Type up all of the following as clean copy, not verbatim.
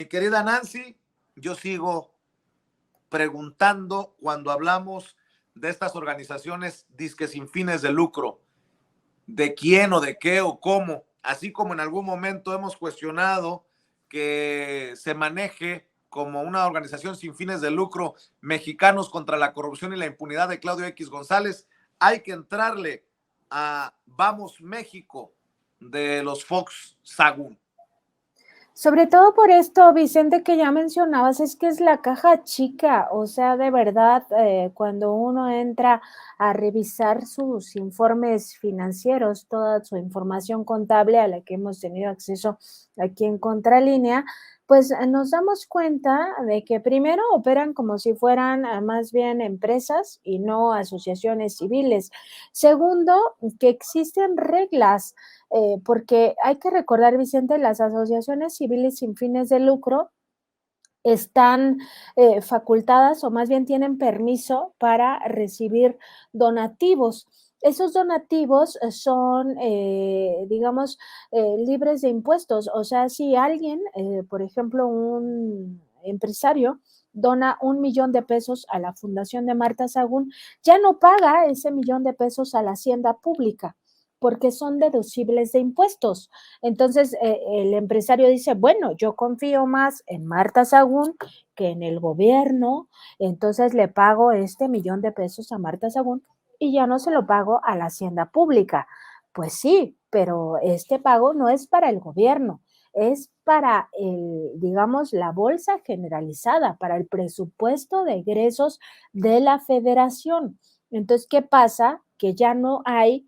querida Nancy, yo sigo preguntando cuando hablamos de estas organizaciones disque sin fines de lucro, de quién o de qué o cómo, así como en algún momento hemos cuestionado que se maneje como una organización sin fines de lucro, Mexicanos contra la Corrupción y la Impunidad de Claudio X González, hay que entrarle a Vamos México de los Fox Sagún. Sobre todo por esto, Vicente, que ya mencionabas, es que es la caja chica, o sea, de verdad, cuando uno entra a revisar sus informes financieros, toda su información contable a la que hemos tenido acceso aquí en Contralínea, pues nos damos cuenta de que primero operan como si fueran más bien empresas y no asociaciones civiles. Segundo, que existen reglas porque hay que recordar, Vicente, las asociaciones civiles sin fines de lucro están facultadas o más bien tienen permiso para recibir donativos. Esos donativos son, digamos, libres de impuestos. O sea, si alguien, por ejemplo, un empresario, dona 1 millón de pesos a la Fundación de Marta Sagún, ya no paga ese 1 millón de pesos a la hacienda pública porque son deducibles de impuestos. Entonces, el empresario dice, bueno, yo confío más en Marta Sagún que en el gobierno, entonces le pago este 1 millón de pesos a Marta Sagún y ya no se lo pago a la hacienda pública. Pues sí, pero este pago no es para el gobierno, es para digamos, la bolsa generalizada, para el presupuesto de egresos de la federación. Entonces, ¿qué pasa? Que ya no hay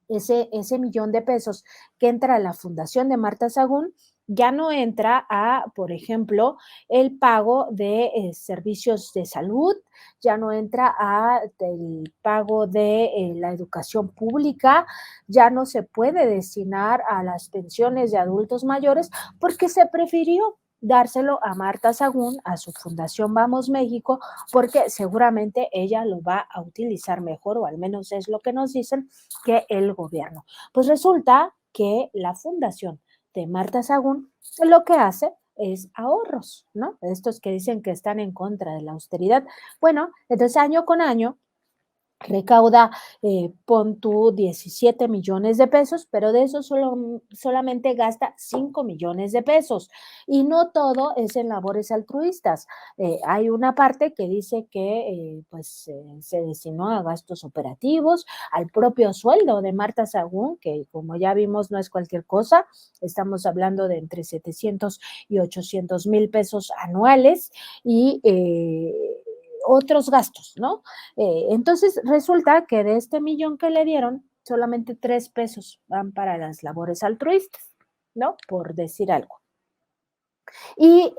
ese 1 millón de pesos que entra a la Fundación de Marta Sagún, ya no entra a, por ejemplo, el pago de servicios de salud, ya no entra a el pago de la educación pública, ya no se puede destinar a las pensiones de adultos mayores porque se prefirió dárselo a Marta Sagún, a su Fundación Vamos México, porque seguramente ella lo va a utilizar mejor, o al menos es lo que nos dicen, que el gobierno. Pues resulta que la Fundación de Marta Sagún lo que hace es ahorros, ¿no? Estos que dicen que están en contra de la austeridad. Bueno, entonces año con año recauda, pon tú 17 millones de pesos, pero de eso solamente gasta 5 millones de pesos. Y no todo es en labores altruistas. Hay una parte que dice que se destinó a gastos operativos, al propio sueldo de Marta Sagún, que como ya vimos no es cualquier cosa, estamos hablando de entre 700 y 800 mil pesos anuales y otros gastos, ¿no? Entonces resulta que de este millón que le dieron, solamente 3 pesos van para las labores altruistas, ¿no? Por decir algo. Y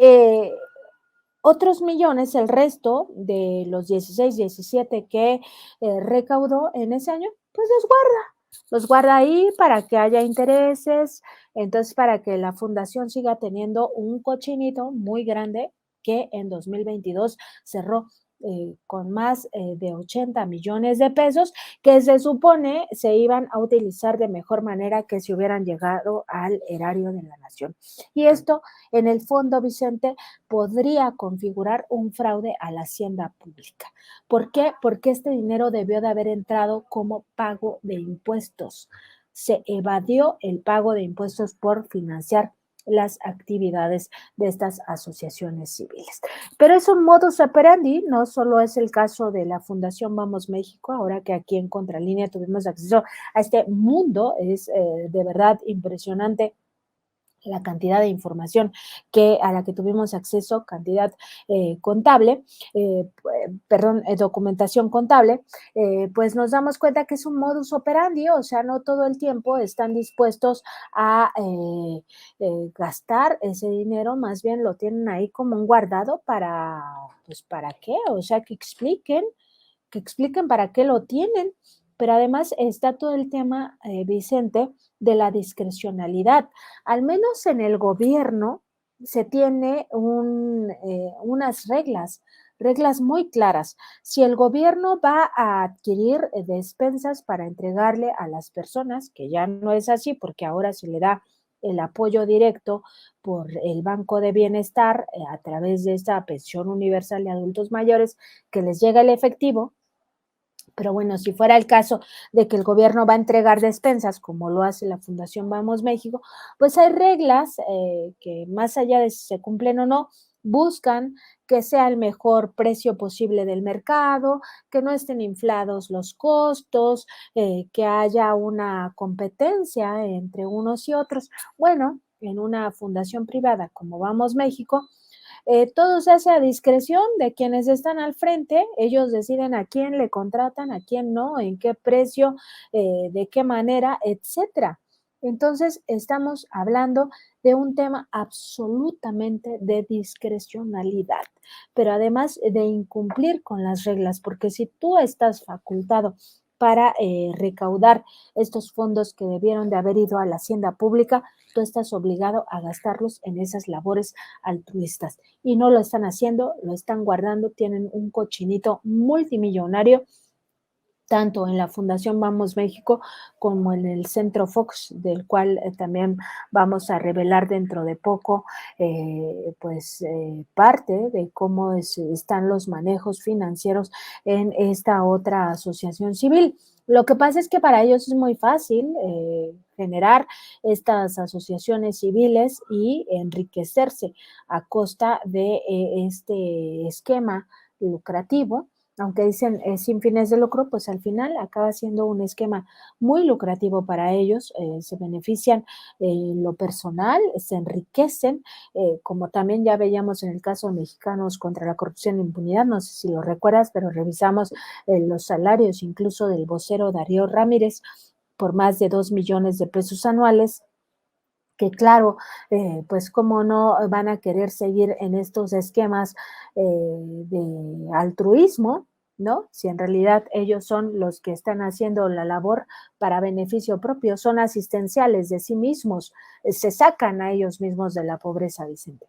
otros millones, el resto de los 16, 17 que recaudó en ese año, pues los guarda ahí para que haya intereses, entonces para que la fundación siga teniendo un cochinito muy grande que en 2022 cerró con más de 80 millones de pesos que se supone se iban a utilizar de mejor manera que si hubieran llegado al erario de la nación. Y esto, en el fondo, Vicente, podría configurar un fraude a la hacienda pública. ¿Por qué? Porque este dinero debió de haber entrado como pago de impuestos. Se evadió el pago de impuestos por financiar las actividades de estas asociaciones civiles. Pero es un modus operandi, no solo es el caso de la Fundación Vamos México, ahora que aquí en Contralínea tuvimos acceso a este mundo, es de verdad impresionante la cantidad de información a la que tuvimos acceso, cantidad contable, documentación contable, pues nos damos cuenta que es un modus operandi, o sea, no todo el tiempo están dispuestos a gastar ese dinero, más bien lo tienen ahí como un guardado pues, ¿para qué? O sea, que expliquen para qué lo tienen. Pero además está todo el tema, Vicente, de la discrecionalidad. Al menos en el gobierno se tiene unas reglas muy claras. Si el gobierno va a adquirir despensas para entregarle a las personas, que ya no es así porque ahora se le da el apoyo directo por el Banco de Bienestar a través de esta pensión universal de adultos mayores que les llega el efectivo. Pero bueno, si fuera el caso de que el gobierno va a entregar despensas, como lo hace la Fundación Vamos México, pues hay reglas que más allá de si se cumplen o no, buscan que sea el mejor precio posible del mercado, que no estén inflados los costos, que haya una competencia entre unos y otros. Bueno, en una fundación privada como Vamos México, todo se hace a discreción de quienes están al frente, ellos deciden a quién le contratan, a quién no, en qué precio, de qué manera, etcétera. Entonces, estamos hablando de un tema absolutamente de discrecionalidad, pero además de incumplir con las reglas, porque si tú estás facultado para recaudar estos fondos que debieron de haber ido a la hacienda pública, tú estás obligado a gastarlos en esas labores altruistas y no lo están haciendo, lo están guardando, tienen un cochinito multimillonario, tanto en la Fundación Vamos México como en el Centro Fox, del cual también vamos a revelar dentro de poco, parte de cómo están los manejos financieros en esta otra asociación civil. Lo que pasa es que para ellos es muy fácil generar estas asociaciones civiles y enriquecerse a costa de este esquema lucrativo, aunque dicen sin fines de lucro, pues al final acaba siendo un esquema muy lucrativo para ellos, se benefician en lo personal, se enriquecen, como también ya veíamos en el caso de Mexicanos contra la Corrupción e Impunidad, no sé si lo recuerdas, pero revisamos los salarios incluso del vocero Darío Ramírez por más de 2 millones de pesos anuales, que claro, pues cómo no van a querer seguir en estos esquemas de altruismo, ¿no? Si en realidad ellos son los que están haciendo la labor para beneficio propio, son asistenciales de sí mismos, se sacan a ellos mismos de la pobreza, Vicente.